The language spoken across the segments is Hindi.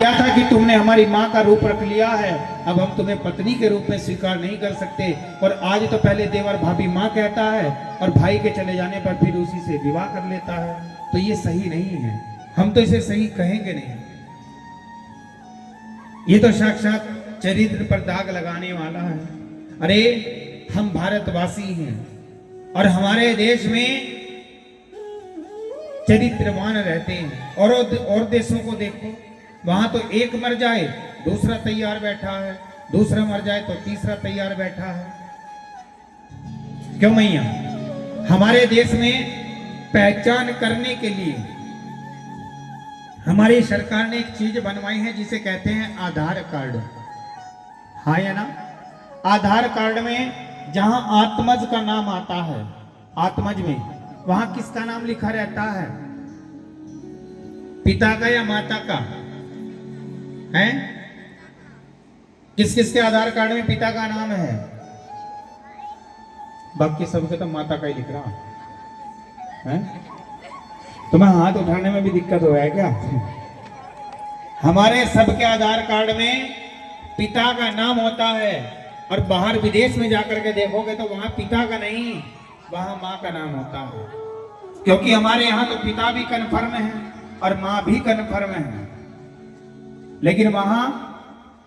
क्या था कि तुमने हमारी माँ का रूप रख लिया है, अब हम तुम्हें पत्नी के रूप में स्वीकार नहीं कर सकते। और आज तो पहले देवर भाभी माँ कहता है और भाई के चले जाने पर फिर उसी से विवाह कर लेता है, तो ये सही नहीं है। हम तो इसे सही कहेंगे नहीं। ये तो साक्षात चरित्र पर दाग लगाने वाला है। अरे हम भारतवासी हैं और हमारे देश में चरित्रवान रहते हैं। और देशों को देखो, वहां तो एक मर जाए दूसरा तैयार बैठा है, दूसरा मर जाए तो तीसरा तैयार बैठा है। क्यों मैया? हमारे देश में पहचान करने के लिए हमारी सरकार ने एक चीज बनवाई है जिसे कहते हैं आधार कार्ड। हाँ या ना? आधार कार्ड में जहां आत्मज का नाम आता है, आत्मज में वहां किसका नाम लिखा रहता है? पिता का या माता का है? किस किस के आधार कार्ड में पिता का नाम है? बाकी सबके तो माता का ही लिख रहा है। तुम्हें हाथ उठाने में भी दिक्कत हो है क्या? हमारे सबके आधार कार्ड में पिता का नाम होता है और बाहर विदेश में जाकर के देखोगे तो वहां पिता का नहीं, वहां माँ का नाम होता है। क्योंकि हमारे यहाँ तो पिता भी कन्फर्म है और माँ भी कन्फर्म है, लेकिन वहां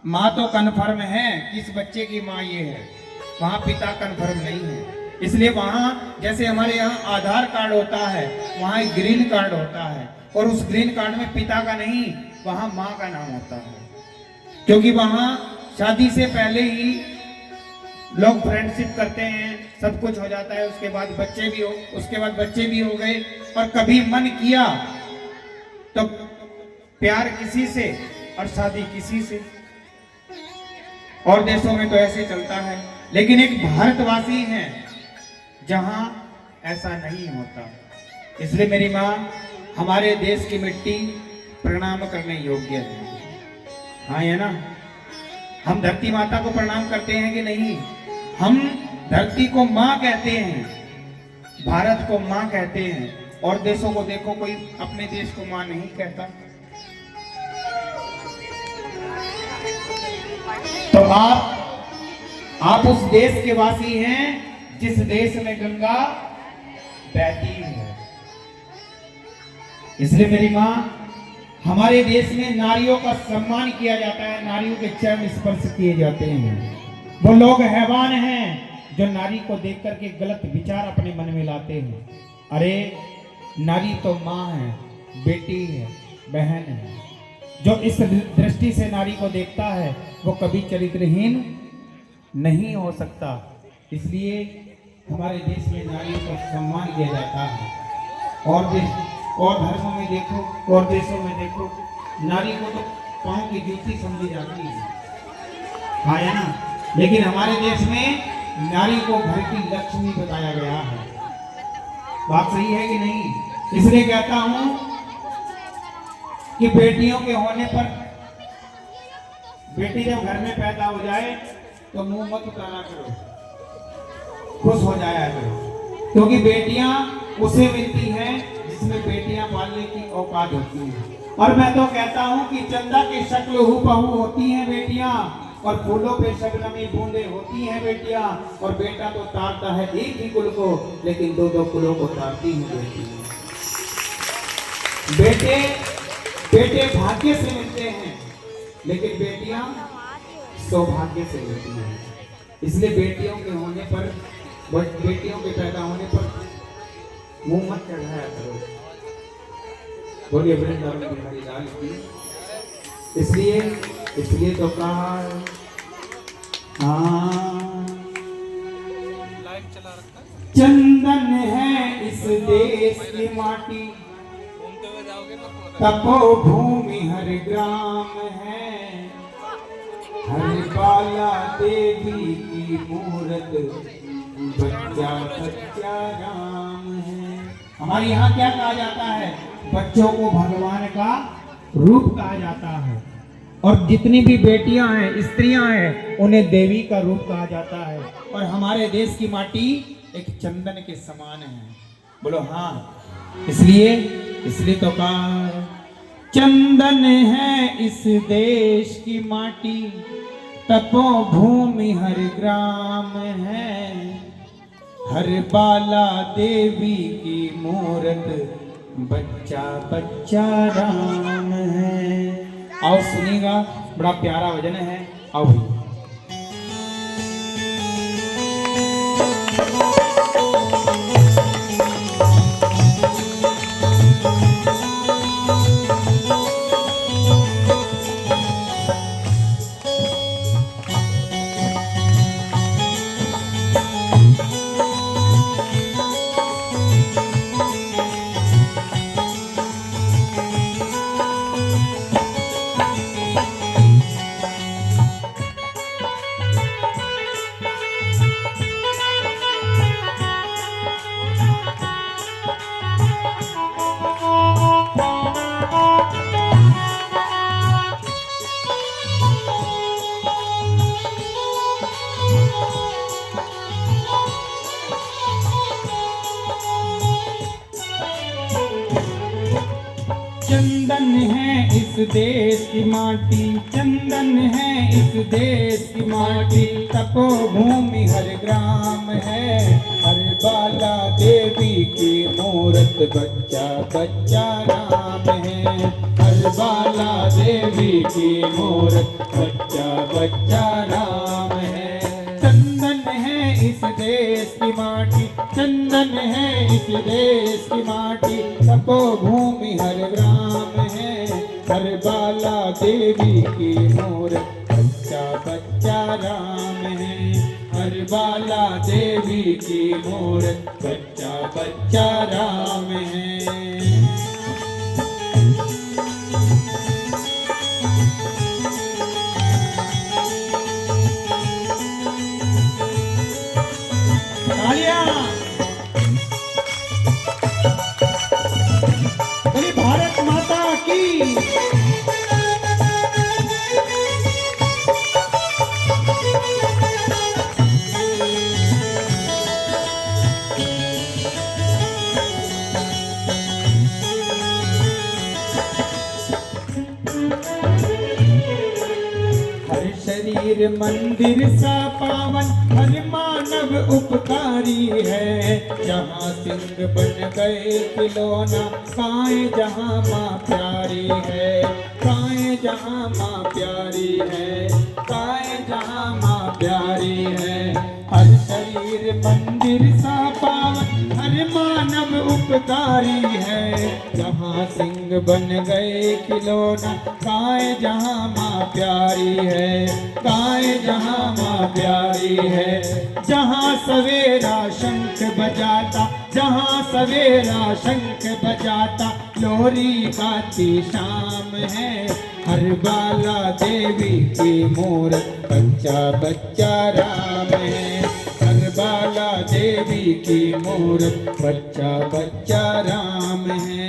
माँ तो कन्फर्म है किस बच्चे की माँ ये है, वहां पिता कन्फर्म नहीं है। इसलिए वहां जैसे हमारे यहाँ आधार कार्ड होता है, वहां एक ग्रीन कार्ड होता है और उस ग्रीन कार्ड में पिता का नहीं, वहां माँ का नाम होता है। क्योंकि वहां शादी से पहले ही लोग फ्रेंडशिप करते हैं, सब कुछ हो जाता है, उसके बाद बच्चे भी हो गए और कभी मन किया तो प्यार किसी से और शादी किसी से। और देशों में तो ऐसे चलता है, लेकिन एक भारतवासी है जहां ऐसा नहीं होता। इसलिए मेरी माँ, हमारे देश की मिट्टी प्रणाम करने योग्य है। हाँ है ना? हम धरती माता को प्रणाम करते हैं कि नहीं? हम धरती को माँ कहते हैं, भारत को माँ कहते हैं। और देशों को देखो, कोई अपने देश को माँ नहीं कहता। तो आप उस देश के वासी हैं जिस देश में गंगा बहती है। इसलिए मेरी माँ, हमारे देश में नारियों का सम्मान किया जाता है, नारियों के चरण स्पर्श किए जाते हैं। वो लोग हैवान हैं जो नारी को देख करके गलत विचार अपने मन में लाते हैं। अरे नारी तो माँ है, बेटी है, बहन है। जो इस दृष्टि से नारी को देखता है वो कभी चरित्रहीन नहीं हो सकता। इसलिए हमारे देश में नारियों का सम्मान किया जाता है। और धर्मों में देखो, और देशों में देखो, नारी को तो पांव की जूती समझी जाती है। हाँ या ना? लेकिन हमारे देश में नारी को घर की लक्ष्मी बताया गया है। बात सही है कि नहीं? इसलिए कहता हूं कि बेटियों के होने पर, बेटी जब घर में पैदा हो जाए तो मुंह मत उतारा करो, खुश हो जाया करो। क्योंकि बेटियां उसे मिलती हैं जिसमें बेटियां पालने की औकात होती है। और मैं तो कहता हूं कि चंदा की शक्ल हूबहू होती हैं बेटियां, और फूलों पे शबनमी बूंदे होती हैं बेटियां। और बेटा तो तारता है एक ही कुल को, लेकिन दो दो कुलों को तारती हैं बेटियां। बेटे भाग्य से मिलते हैं, लेकिन बेटियां सौभाग्य से मिलती हैं। इसलिए बेटियों के होने पर, बेटियों के पैदा होने पर मुंह मत चढ़ाया करो। बोलिए वृंदावन बिहारी लाल की। इसलिए तो कहा, चंदन है इस देश की माटी, तपोभूमि हर ग्राम है, हर बाला देवी की मूरत, बच्चा बच्चा राम है। हमारे यहाँ क्या कहा जाता है? बच्चों को भगवान का रूप कहा जाता है। और जितनी भी बेटियां हैं, स्त्रियां हैं, उन्हें देवी का रूप कहा जाता है। और हमारे देश की माटी एक चंदन के समान है। बोलो हाँ। इसलिए तो कहा चंदन है इस देश की माटी, तपोभूमि हर ग्राम है, हर बाला देवी की मूरत, बच्चा बच्चा राम है। आओ सुनिएगा, बड़ा प्यारा भजन है। आओ भाई। चंदन है इस देश की माटी, चंदन है इस देश की माटी, तपोभूमि हर ग्राम है, हर बाला देवी की मूरत, बच्चा बच्चा राम है, हर बाला देवी की मूरत, बच्चा बच्चा राम है। चंदन है इस देश की माटी, चंदन है इस देश की माटी, तपोभूमि हर ग्राम है, हर बाला देवी की मूरत, बच्चा बच्चा राम है, हर बाला देवी की मूरत, बच्चा बच्चा राम है। भारत माता की। हर शरीर मंदिर सा पावन, हर मानव उपकारी है, जहाँ सिंह बन गए खिलौना, काए जहाँ माँ प्यारी है, काए जहाँ माँ प्यारी है, काए जहाँ माँ प्यारी है। हर शरीर मंदिर सा पावन, हर मानव उपकारी है, जहाँ सिंह बन गए खिलौना, काए जहाँ माँ प्यारी है, काए जहाँ माँ प्यारी है। जहाँ सवेरा शंख बजाता, जहाँ सवेरा शंख बजाता, लोरी गाती शाम है, हर बाला देवी की मूरत, बच्चा बच्चा राम है, हर बाला देवी की मूरत, बच्चा बच्चा राम है।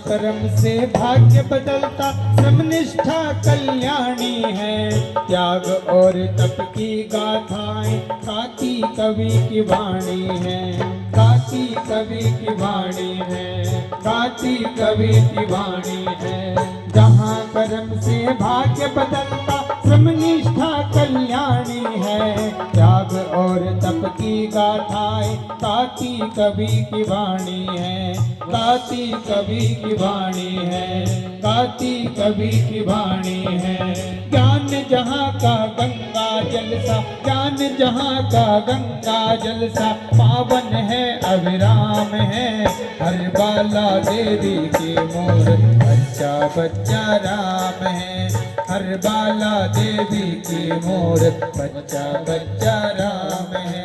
कर्म से भाग्य बदलता, समनिष्ठा कल्याणी है, त्याग और तप की गाथाएं काकी कवि की वाणी है, काकी कवि की वाणी है, काकी कवि की वाणी है। जहाँ कर्म से भाग्य बदलता, समनिष्ठा कल्याणी है, त्याग और तप आपकी गाथाएं गाती कवि की वाणी है, गाती कवि की वाणी है, गाती कवि की वाणी है। ज्ञान जहाँ का गंगा जल सा, ज्ञान जहाँ का गंगा जल सा पावन है अविराम है। हर बाला देवी के मोर बच्चा बच्चा राम है, हर बाला देवी की मोर बच्चा बच्चा राम है।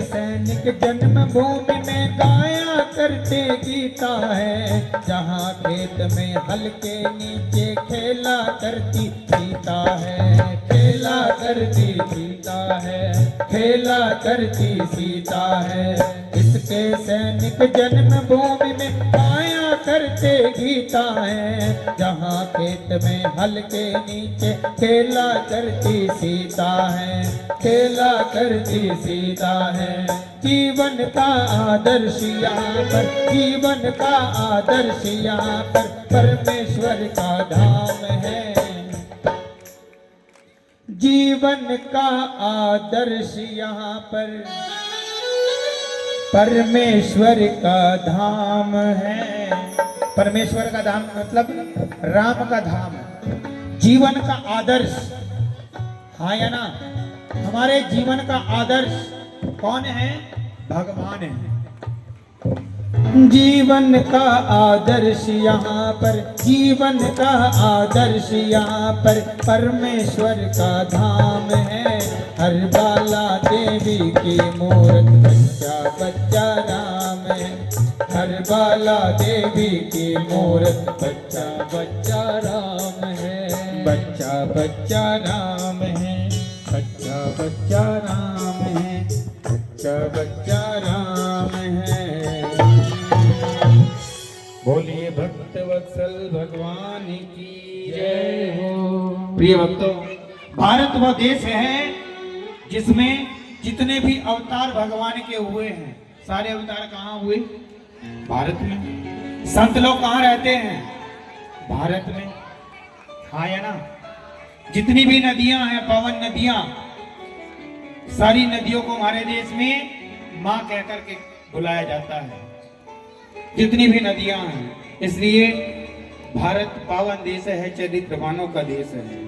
सैनिक जन्मभूमि में गाया करते गीता है, जहाँ खेत में हल के नीचे खेला करती सीता है, खेला करती सीता है, खेला करती सीता है। इसके सैनिक जन्मभूमि में गाया करते गीता है, जहाँ खेत में हल के नीचे खेला करती सीता है, खेला करती सीता है। जीवन का आदर्श यहाँ पर, जीवन का आदर्श यहाँ पर परमेश्वर का धाम है। जीवन का आदर्श यहाँ पर परमेश्वर का धाम है। परमेश्वर का धाम मतलब राम का धाम। जीवन का आदर्श, हाँ या ना? हमारे जीवन का आदर्श कौन है? भगवान है। जीवन का आदर्श यहाँ पर, जीवन का आदर्श यहाँ पर परमेश्वर का धाम है। हर बाला देवी की मूरत बच्चा बच्चा राम है, हर बाला देवी की मूरत बच्चा बच्चा राम है, बच्चा बच्चा राम है, बच्चा बच्चा राम है, बच्चा बच्चा राम है। बोलिए भक्त वत्सल भगवान की जय हो। प्रिय भक्तों, भारत वह देश है जिसमें जितने भी अवतार भगवान के हुए हैं, सारे अवतार कहाँ हुए? भारत में। संत लोग कहाँ रहते हैं? भारत में, हाँ या ना? जितनी भी नदियां हैं, पावन नदियां, सारी नदियों को हमारे देश में माँ कहकर के बुलाया जाता है। जितनी भी नदियां हैं, इसलिए भारत पावन देश है, चरित्रवानों का देश है।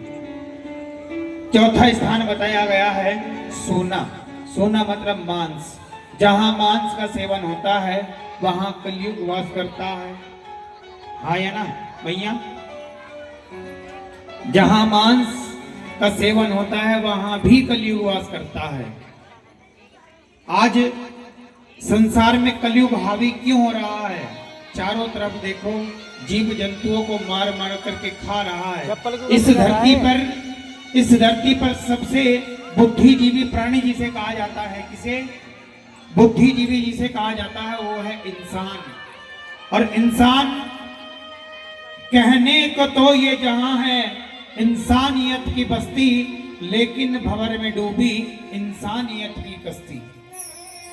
चौथा स्थान बताया गया है सोना। सोना मतलब मांस। जहां मांस का सेवन होता है वहां कलयुग वास करता है, हाँ या ना भैया? जहां मांस का सेवन होता है वहां भी कलयुग वास करता है। आज संसार में कलयुग हावी क्यों हो रहा है? चारों तरफ देखो, जीव जंतुओं को मार मार करके खा रहा है। इस धरती पर सबसे बुद्धिजीवी प्राणी जिसे कहा जाता है, किसे? बुद्धिजीवी जिसे कहा जाता है वो है इंसान। और इंसान कहने को तो ये जहां है इंसानियत की बस्ती, लेकिन भंवर में डूबी इंसानियत की कश्ती।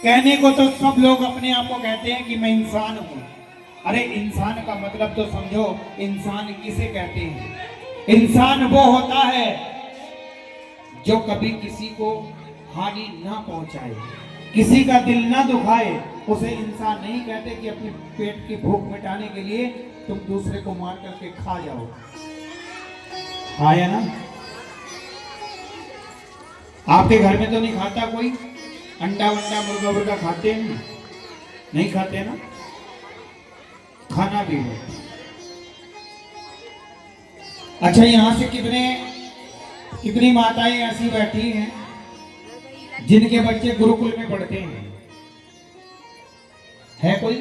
कहने को तो सब लोग अपने आप को कहते हैं कि मैं इंसान हूं। अरे इंसान का मतलब तो समझो, इंसान किसे कहते हैं? इंसान वो होता है जो कभी किसी को हानि ना पहुंचाए, किसी का दिल ना दुखाए, उसे इंसान नहीं कहते कि अपने पेट की भूख मिटाने के लिए तुम दूसरे को मार करके खा जाओ, हाँ या ना? आपके घर में तो नहीं खाता कोई? अंडा वंडा मुर्गा मुर्गा खाते हैं? नहीं खाते ना? खाना भी है। अच्छा, यहां से कितनी माताएं ऐसी बैठी हैं जिनके बच्चे गुरुकुल में पढ़ते हैं? है कोई?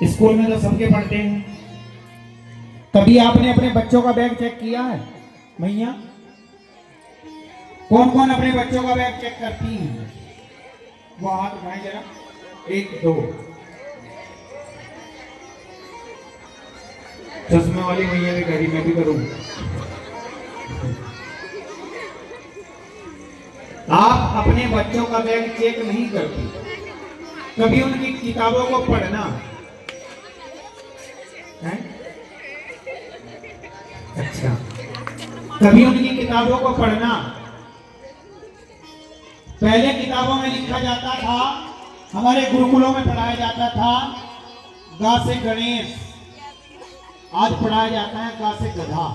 स्कूल में तो सबके पढ़ते हैं। कभी आपने अपने बच्चों का बैग चेक किया है भैया? कौन कौन अपने बच्चों का बैग चेक करती है? वो हाथ उठाए जरा, 1 2। चश्मे वाली भैया भी करी, मैं भी करूं। आप अपने बच्चों का बैग चेक नहीं करती, कभी उनकी किताबों को पढ़ना है? अच्छा, कभी उनकी किताबों को पढ़ना। पहले किताबों में लिखा जाता था, हमारे गुरुकुलों में पढ़ाया जाता था गा से गणेश, आज पढ़ाया जाता है गा से गधा।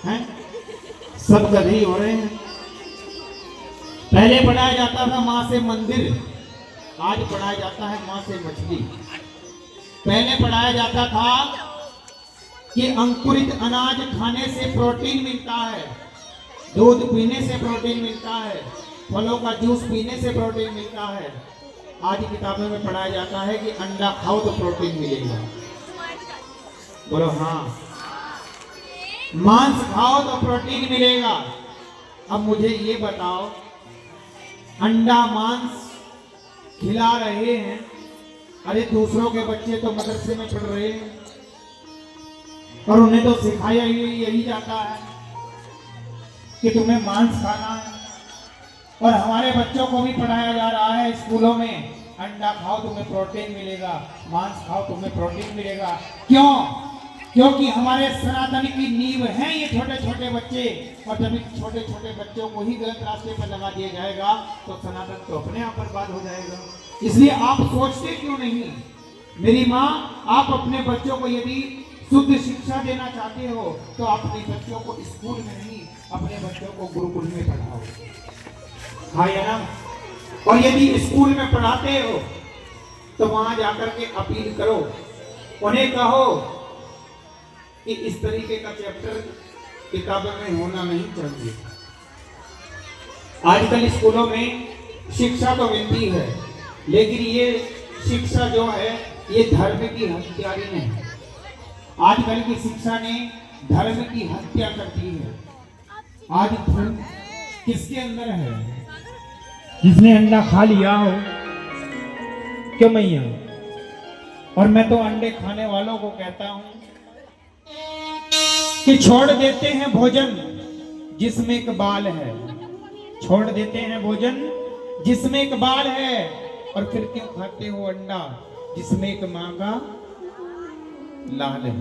हैं? सब गधे ही हो रहे हैं। पहले पढ़ाया जाता था माँ से मंदिर, आज पढ़ाया जाता है माँ से मछली। पहले पढ़ाया जाता था कि अंकुरित अनाज खाने से प्रोटीन मिलता है, दूध पीने से प्रोटीन मिलता है, फलों का जूस पीने से प्रोटीन मिलता है। आज किताबों में पढ़ाया जाता है कि अंडा खाओ तो प्रोटीन मिलेगा। बोलो हाँ। मांस खाओ तो प्रोटीन मिलेगा। अब मुझे ये बताओ, अंडा मांस खिला रहे हैं, अरे दूसरों के बच्चे तो मदरसे में पढ़ रहे हैं और उन्हें तो सिखाया ही यही जाता है कि तुम्हें मांस खाना है, और हमारे बच्चों को भी पढ़ाया जा रहा है स्कूलों में, अंडा खाओ तुम्हें प्रोटीन मिलेगा, मांस खाओ तुम्हें प्रोटीन मिलेगा। क्यों? क्योंकि हमारे सनातन की नींव है ये छोटे छोटे बच्चे, और जब इन छोटे छोटे बच्चों को ही गलत रास्ते पर लगा दिया जाएगा तो सनातन तो अपने आप बर्बाद हो जाएगा। इसलिए आप सोचते क्यों नहीं? मेरी माँ, आप अपने बच्चों को यदि शुद्ध शिक्षा देना चाहते हो तो अपने बच्चों को स्कूल में नहीं, अपने बच्चों को गुरुकुल में पढ़ाओ। हाँ या ना? और यदि स्कूल में पढ़ाते हो तो वहां जाकर के अपील करो, उन्हें कहो कि इस तरीके का चैप्टर किताबों में होना नहीं चाहिए। आजकल स्कूलों में शिक्षा तो मिलती है, लेकिन ये शिक्षा जो है ये धर्म की हत्यारी है। आजकल की शिक्षा ने धर्म की हत्या कर दी है। आज धर्म किसके अंदर है? जिसने अंडा खा लिया हो। क्यों मैया? और मैं तो अंडे खाने वालों को कहता हूं कि छोड़ देते हैं भोजन जिसमें एक बाल है, छोड़ देते हैं भोजन जिसमें एक बाल है, और फिर क्यों खाते हो अंडा जिसमें एक मां का लाल है।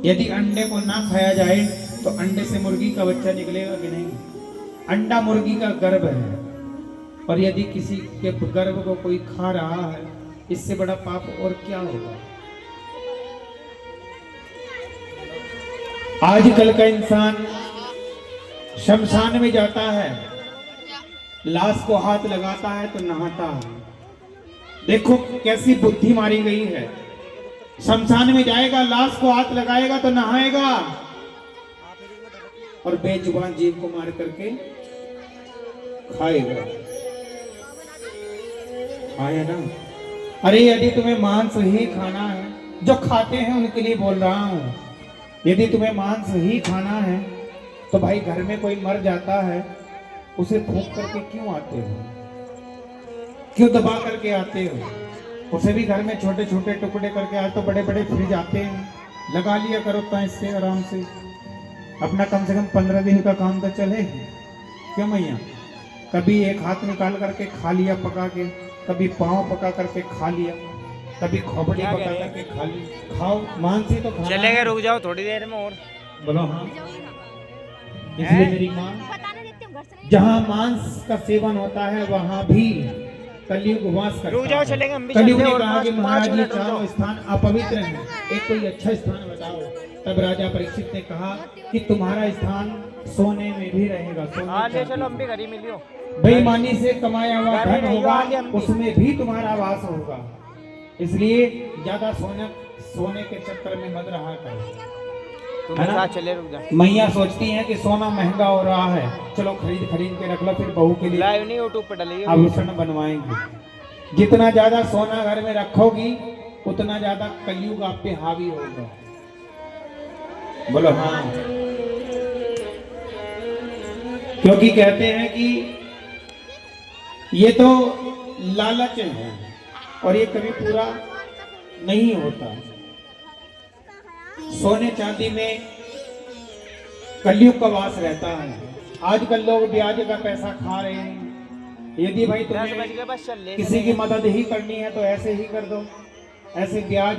यदि अंडे को ना खाया जाए तो अंडे से मुर्गी का बच्चा निकलेगा कि नहीं? अंडा मुर्गी का गर्भ है, और यदि किसी के गर्भ को कोई खा रहा है, इससे बड़ा पाप और क्या होगा? आजकल का इंसान शमशान में जाता है, लाश को हाथ लगाता है तो नहाता है। देखो कैसी बुद्धि मारी गई है। शमशान में जाएगा, लाश को हाथ लगाएगा तो नहाएगा, और बेजुबान जीव को मार करके खाएगा। आया ना? अरे यदि तुम्हें मांस ही खाना है, जो खाते हैं उनके लिए बोल रहा हूं, यदि तुम्हें मांस ही खाना है तो भाई घर में कोई मर जाता है, उसे फूंक करके क्यों आते हो? क्यों दबा करके आते हो? उसे भी घर में छोटे छोटे टुकड़े करके, आज तो बड़े बड़े फ्रिज आते हैं, लगा लिया करो तो इससे आराम से अपना कम से कम 15 दिन का काम तो चले। क्यों मैया? कभी एक हाथ निकाल करके खा लिया पका के, कभी पाँव पका करके खा लिया, कभी खोपड़ी पका करके खा ली। खाओ, मांस ही तो खाना। चलेगा, रुक जाओ थोड़ी देर में और। बोलो हाँ। इसलिए मेरी माँ, जहाँ मांस का सेवन होता है वहाँ भी कलयुग वास करता है। रुक जाओ, चलेंगे हम भी। कलयुग ने कहा कि महाराज ये चारों स्थान अपवित्र हैं, एक कोई अच्छा स्थान बताओ। तब राजा परीक्षित ने कहा कि तुम्हारा स्थान सोने में भी रहेगा। चलो हम भी घर ही मिलियो। बेईमानी से कमाया हुआ धन होगा, उसमें भी तुम्हारा वास होगा। इसलिए ज्यादा सोने के चक्कर में मत रहा करो। चले रुक जा। मैया सोचती हैं कि सोना महंगा हो रहा है, चलो खरीद के रख लो, फिर बहू के लिए लाइव नहीं यूट्यूब पर डालेंगे, आभूषण बनवाएंगे। जितना ज्यादा सोना घर में रखोगी उतना ज्यादा कलयुग आप पे हावी होगा। बोलो हाँ। क्योंकि कहते हैं कि ये तो लालच है और ये कभी पूरा नहीं होता। सोने चांदी में कलयुग का वास रहता है। आजकल लोग ब्याज का पैसा खा रहे हैं। यदि भाई तुम्हें किसी की मदद ही करनी है तो ऐसे ही कर दो, ऐसे ब्याज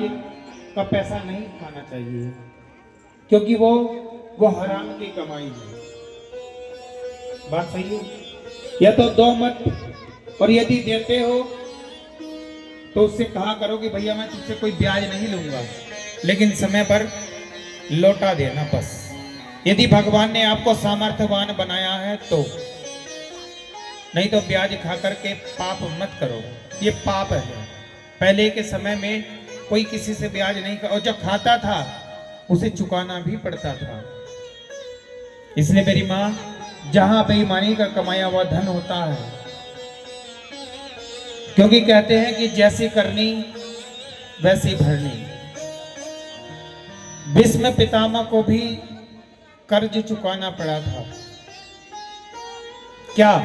का पैसा नहीं खाना चाहिए, क्योंकि वो हराम की कमाई है। बात सही है? या तो दो मत, और यदि देते हो तो उससे कहा करो कि भैया मैं तुझसे कोई ब्याज नहीं लूंगा, लेकिन समय पर लौटा देना बस। यदि भगवान ने आपको सामर्थ्यवान बनाया है तो, नहीं तो ब्याज खा करके पाप मत करो, ये पाप है। पहले के समय में कोई किसी से ब्याज नहीं और जब खाता था उसे चुकाना भी पड़ता था। इसलिए मेरी माँ, जहां बेईमानी का कमाया हुआ धन होता है, क्योंकि कहते हैं कि जैसी करनी वैसी भरनी। भीष्म पितामह को भी कर्ज चुकाना पड़ा था। क्या?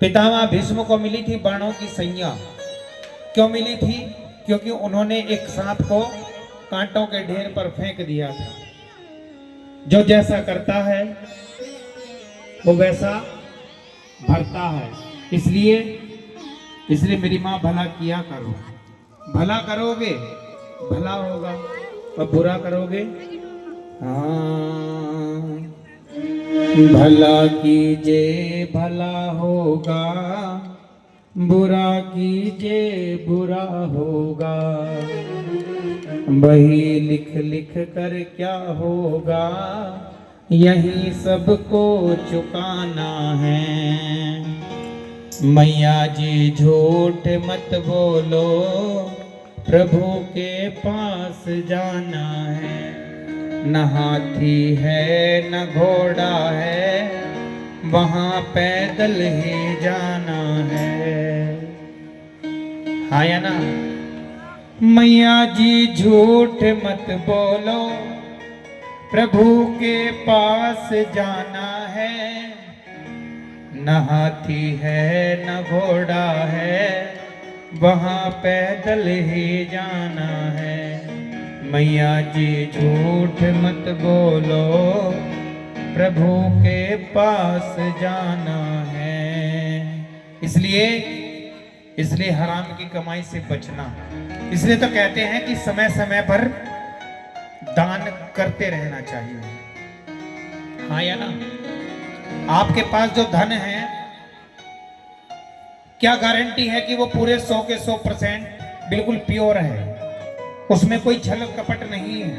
पितामह भीष्म को मिली थी बाणों की सैया। क्यों मिली थी? क्योंकि उन्होंने एक सांप को कांटों के ढेर पर फेंक दिया था। जो जैसा करता है वो वैसा भरता है। इसलिए मेरी माँ, भला किया करो। भला करोगे भला होगा, और बुरा करोगे हाँ, भला कीजे भला होगा, बुरा कीजे बुरा होगा। वही लिख लिख कर क्या होगा, यही सबको चुकाना है। मैया जी झूठ मत बोलो, प्रभु के पास जाना है। न हाथी है न घोड़ा है, वहाँ पैदल ही जाना है। हाँ या ना? मैया जी झूठ मत बोलो, प्रभु के पास जाना है। न हाथी है न घोड़ा है, वहाँ पैदल ही जाना है। मैया जी झूठ मत बोलो, प्रभु के पास जाना है। इसलिए हराम की कमाई से बचना। इसलिए तो कहते हैं कि समय समय पर दान करते रहना चाहिए। हाँ या ना? आपके पास जो धन है, क्या गारंटी है कि वो पूरे 100 के 100% बिल्कुल प्योर है, उसमें कोई छल कपट नहीं है?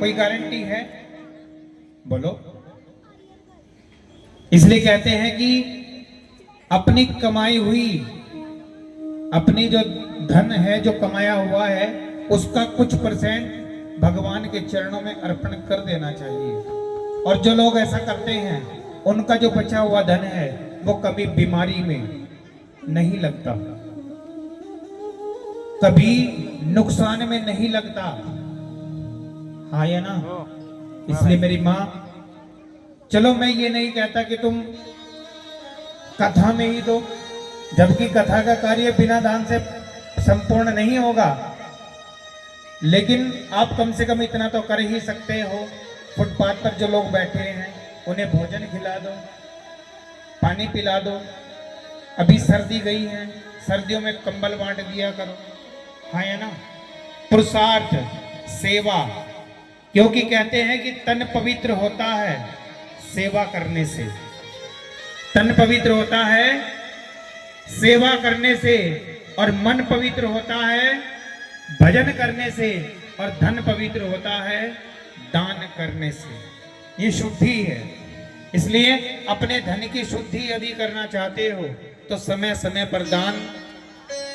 कोई गारंटी है? बोलो। इसलिए कहते हैं कि अपनी कमाई हुई, अपनी जो धन है जो कमाया हुआ है, उसका कुछ % भगवान के चरणों में अर्पण कर देना चाहिए। और जो लोग ऐसा करते हैं, उनका जो बचा हुआ धन है वो कभी बीमारी में नहीं लगता, कभी नुकसान में नहीं लगता। हाँ या ना? इसलिए मेरी माँ, चलो मैं ये नहीं कहता कि तुम कथा में ही दो, जबकि कथा का कार्य बिना दान से संपूर्ण नहीं होगा, लेकिन आप कम से कम इतना तो कर ही सकते हो। फुटपाथ पर जो लोग बैठे हैं उन्हें भोजन खिला दो, पानी पिला दो। अभी सर्दी गई है, सर्दियों में कंबल बांट दिया करो। हाँ या ना? पुरुषार्थ, सेवा, क्योंकि कहते हैं कि तन पवित्र होता है सेवा करने से। तन पवित्र होता है सेवा करने से, और मन पवित्र होता है भजन करने से, और धन पवित्र होता है दान करने से। ये शुद्धि है। इसलिए अपने धन की शुद्धि यदि करना चाहते हो तो समय समय पर दान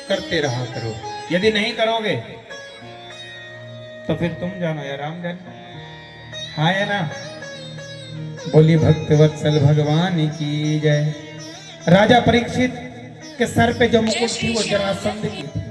करते रहा करो। यदि नहीं करोगे तो फिर तुम जानो या राम जानो। हाँ या ना? बोली भक्त वत्सल भगवान की जय। राजा परीक्षित कि सर पे जो मुकुट थी वो जरासंध की थी।